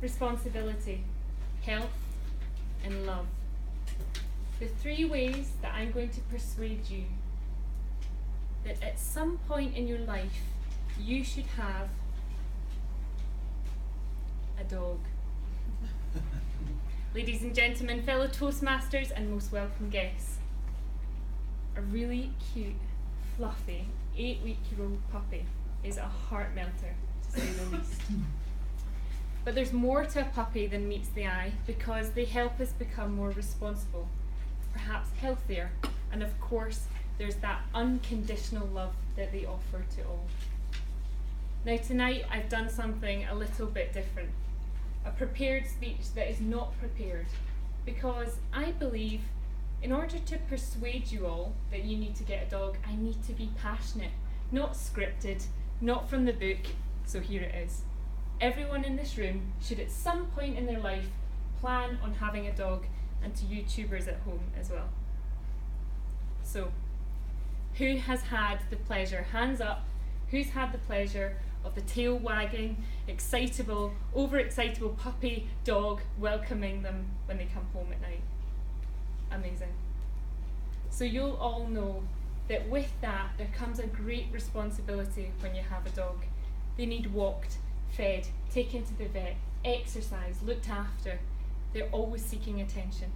responsibility, health, and love. The 3 ways that I'm going to persuade you that at some point in your life you should have a dog. Ladies and gentlemen, fellow Toastmasters and most welcome guests, a really cute, fluffy, 8-week-old puppy is a heart melter, to say the least. But there's more to a puppy than meets the eye, because they help us become more responsible, perhaps healthier, and of course there's that unconditional love that they offer to all. Now tonight I've done something a little bit different, a prepared speech that is not prepared, because I believe in order to persuade you all that you need to get a dog, I need to be passionate, not scripted, not from the book, so here it is. Everyone in this room should at some point in their life plan on having a dog, and to YouTubers at home as well. So, who has had the pleasure, hands up, who's had the pleasure of the tail wagging, excitable, overexcitable puppy dog welcoming them when they come home at night? Amazing. So you'll all know that with that there comes a great responsibility when you have a dog. They need walked, fed, taken to the vet, exercised, looked after. They're always seeking attention.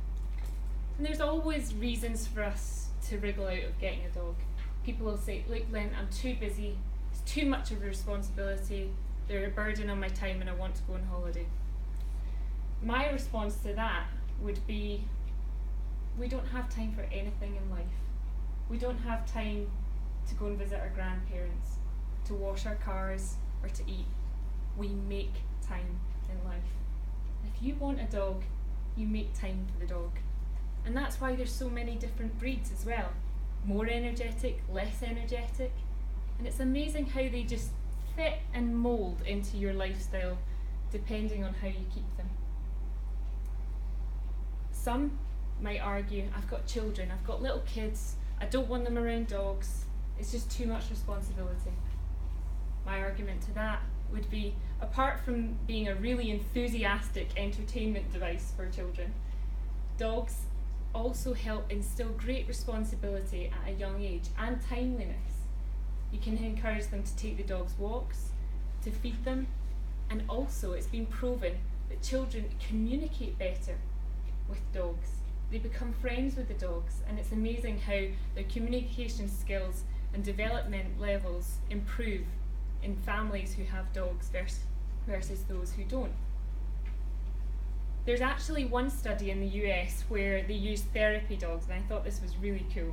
And there's always reasons for us to wriggle out of getting a dog. People will say, look Lynn, I'm too busy, it's too much of a responsibility, they're a burden on my time and I want to go on holiday. My response to that would be, we don't have time for anything in life. We don't have time to go and visit our grandparents, to wash our cars, or to eat. We make time in life. If you want a dog, you make time for the dog. And that's why there's so many different breeds as well. More energetic, less energetic. And it's amazing how they just fit and mould into your lifestyle depending on how you keep them. Some might argue, I've got children, I've got little kids, I don't want them around dogs, it's just too much responsibility. My argument to that would be, apart from being a really enthusiastic entertainment device for children, dogs also help instill great responsibility at a young age and timeliness. You can encourage them to take the dogs walks, to feed them, and also it's been proven that children communicate better with dogs. They become friends with the dogs, and it's amazing how their communication skills and development levels improve in families who have dogs versus those who don't. There's actually one study in the US where they use therapy dogs, and I thought this was really cool.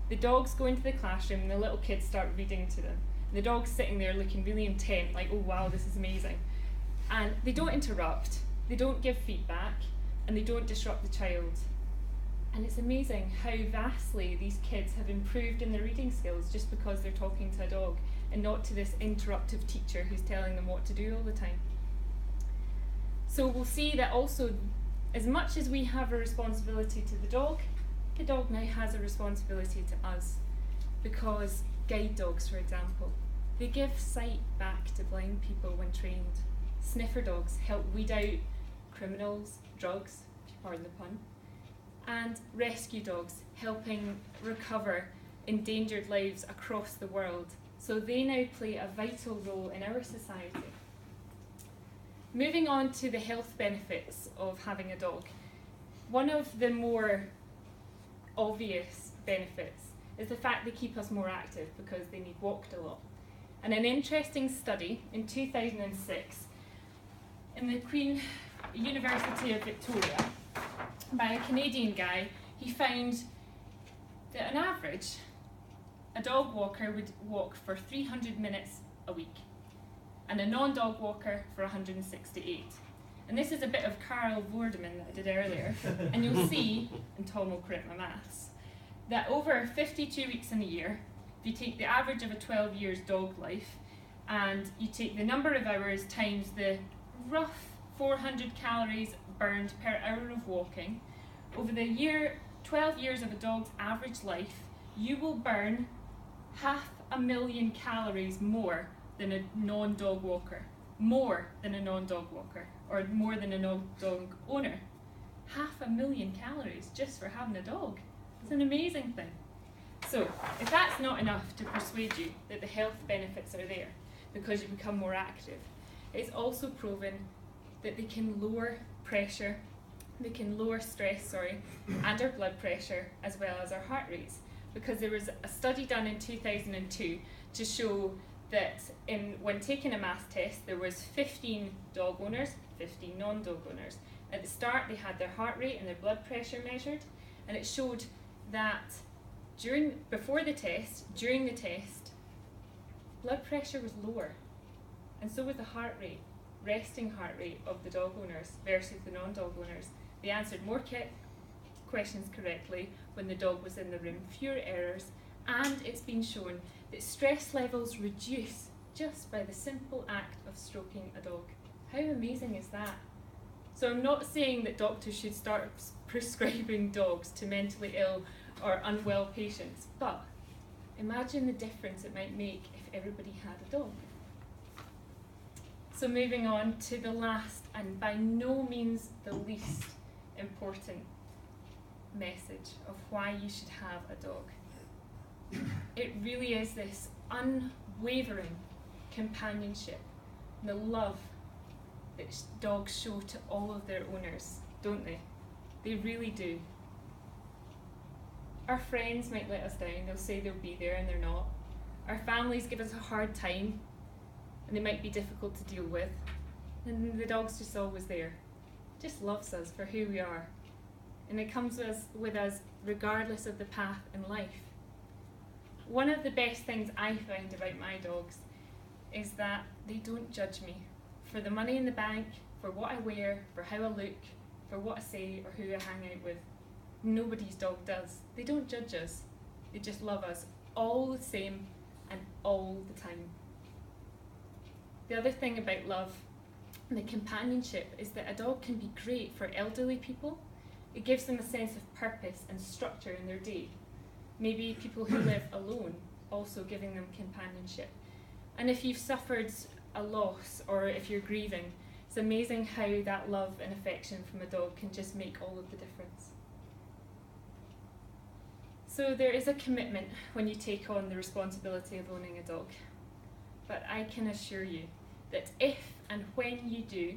The dogs go into the classroom and the little kids start reading to them. And the dog's sitting there looking really intent, like, oh wow, this is amazing. And they don't interrupt, they don't give feedback, and they don't disrupt the child. And it's amazing how vastly these kids have improved in their reading skills just because they're talking to a dog and not to this interruptive teacher who's telling them what to do all the time. So we'll see that also, as much as we have a responsibility to the dog now has a responsibility to us, because guide dogs, for example, they give sight back to blind people when trained. Sniffer dogs help weed out criminals, drugs, pardon the pun, and rescue dogs helping recover endangered lives across the world. So they now play a vital role in our society. Moving on to the health benefits of having a dog. One of the more obvious benefits is the fact they keep us more active because they need walked a lot. And an interesting study in 2006 in the Queen University of Victoria by a Canadian guy, he found that on average a dog walker would walk for 300 minutes a week and a non-dog walker for 168. And this is a bit of Carl Vorderman that I did earlier, and you'll see, and Tom will correct my maths, that over 52 weeks in a year, if you take the average of a 12 years dog life and you take the number of hours times the rough 400 calories burned per hour of walking, over the 12 years of a dog's average life, you will burn 500,000 calories more than a non-dog walker. More than a non-dog walker. or more than a dog owner. 500,000 calories just for having a dog. It's an amazing thing. So, if that's not enough to persuade you that the health benefits are there because you become more active, it's also proven that they can lower pressure, they can lower stress, and our blood pressure as well as our heart rates. Because there was a study done in 2002 to show that when taking a mass test, there was 15 dog owners, 15 non-dog owners. At the start, they had their heart rate and their blood pressure measured, and it showed that before the test, during the test, blood pressure was lower, and so was the heart rate, resting heart rate of the dog owners versus the non-dog owners. They answered more questions correctly when the dog was in the room, fewer errors, and it's been shown that stress levels reduce just by the simple act of stroking a dog. How amazing is that? So I'm not saying that doctors should start prescribing dogs to mentally ill or unwell patients, but imagine the difference it might make if everybody had a dog. So moving on to the last and by no means the least important message of why you should have a dog. It really is this unwavering companionship, the love that dogs show to all of their owners, don't they? They really do. Our friends might let us down, they'll say they'll be there and they're not. Our families give us a hard time and they might be difficult to deal with. And the dog's just always there, just loves us for who we are. And it comes with us regardless of the path in life. One of the best things I find about my dogs is that they don't judge me for the money in the bank, for what I wear, for how I look, for what I say or who I hang out with. Nobody's dog does. They don't judge us. They just love us all the same and all the time. The other thing about love and the companionship is that a dog can be great for elderly people. It gives them a sense of purpose and structure in their day. Maybe people who live alone, also giving them companionship. And if you've suffered a loss or if you're grieving, it's amazing how that love and affection from a dog can just make all of the difference. So there is a commitment when you take on the responsibility of owning a dog. But I can assure you that if and when you do,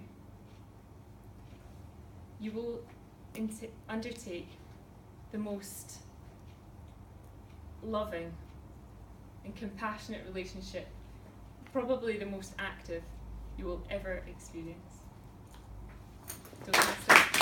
you will undertake the most loving and compassionate relationship, probably the most active you will ever experience. Toastmaster.